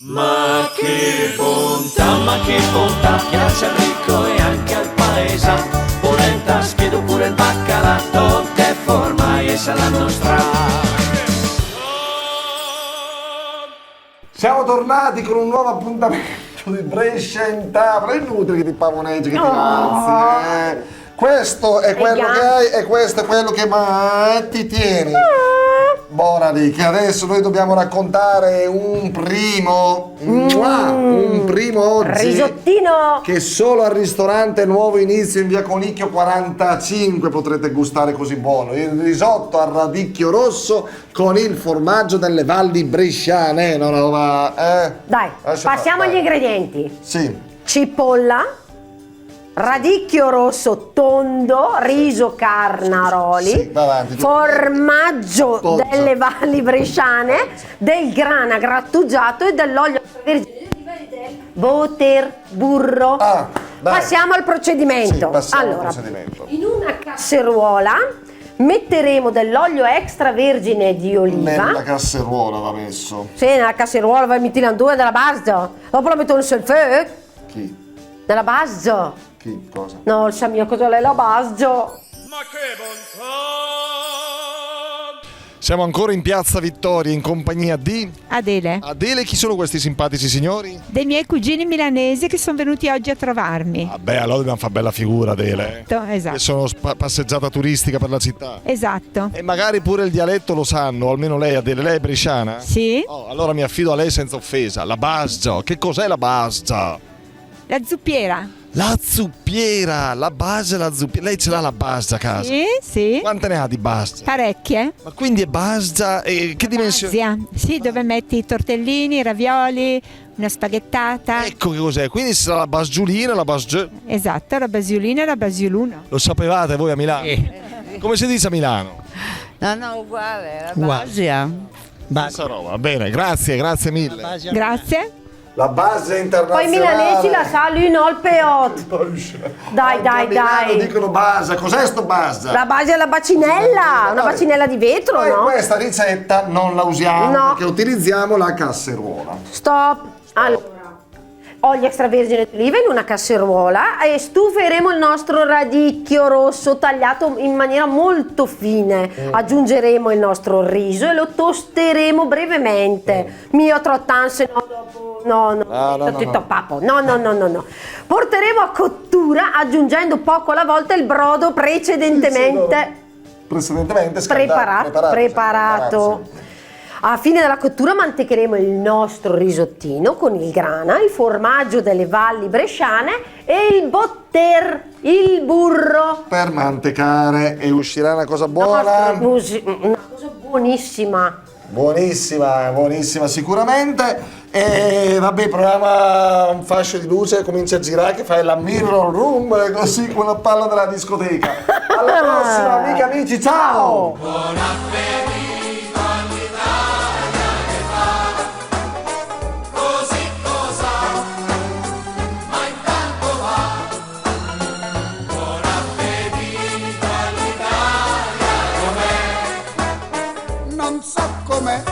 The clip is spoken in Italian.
Ma che bontà, piace al ricco e anche al paesa. Polenta, schiedo pure il baccalà, che forma e sa la nostra. Siamo tornati con un nuovo appuntamento di Brescia in tavola. È inutile che ti pavoneggi, che ti alzi. Questo è quello che hai e questo è quello che ti tieni. Buona che adesso noi dobbiamo raccontare un primo oggi risottino che solo al ristorante Nuovo Inizio in via Conicchio 45 potrete gustare così buono. Il risotto al radicchio rosso con il formaggio delle valli bresciane. Dai, passiamo agli ingredienti. Sì. Cipolla, radicchio rosso tondo, riso Carnaroli, Sì, avanti, formaggio Pozza. delle valli bresciane, del grana grattugiato e dell'olio extravergine di oliva e del butter, burro. Dai. Passiamo al procedimento. Sì, passiamo al allora, procedimento. in una casseruola metteremo dell'olio extravergine di oliva. Nella casseruola va messo. Sì, nella casseruola vai metti due della base. Dopo la metto nel feu. Chi? Nella base. Chi? Cosa? No, sa mia cosa è la base. Ma che bontà! Siamo ancora in Piazza Vittoria in compagnia di Adele, Adele. Chi sono questi simpatici signori? dei miei cugini milanesi che sono venuti oggi a trovarmi. Vabbè, allora dobbiamo fare bella figura, Adele. Esatto, Che sono passeggiata turistica per la città. esatto. E magari pure il dialetto lo sanno, almeno lei, Adele. Lei è bresciana? Sì, Oh, allora mi affido a lei senza offesa. La basgia. Che cos'è la basgia? la zuppiera. La zuppiera. La base, la zuppiera. Lei ce l'ha la basgia a casa? Sì, sì. Quante ne ha di basgia? Parecchie. Ma quindi è basgia e che dimensioni? Asia. Sì, dove metti i tortellini, i ravioli, una spaghettata. Ecco che cos'è. Quindi sarà la basgiolina, la basgia. Esatto, la basiolina e la basioluno. Lo sapevate voi a Milano? Come si dice a Milano? No, uguale, la Basia. Questa roba. Va bene, grazie mille. Grazie. La base Poi i internazionale. milanesi la sa, lui no il peot. Dai, dai, dai. Dicono basa. Cos'è sto basa? La base è la bacinella, una bacinella di vetro, Poi no? questa ricetta non la usiamo No. perché utilizziamo la casseruola. Stop. Allora, olio extravergine d'oliva in una casseruola e stuferemo il nostro radicchio rosso tagliato in maniera molto fine. Aggiungeremo il nostro riso e lo tosteremo brevemente. Mio trottan, se no dopo... No. Papo. No. Porteremo a cottura aggiungendo poco alla volta il brodo precedentemente preparato. A fine della cottura mantecheremo il nostro risottino con il grana, il formaggio delle valli bresciane e il butter, il burro. Per mantecare e uscirà una cosa buona. Una cosa buonissima. Buonissima sicuramente. E vabbè, proviamo un fascio di luce, comincia a girare che fai la mirror room così con la palla della discoteca. Alla prossima amiche e amici, ciao! Buon appetito all'Italia che fa così cosa, ma intanto va. Buon appetito all'Italia com'è. Non so com'è,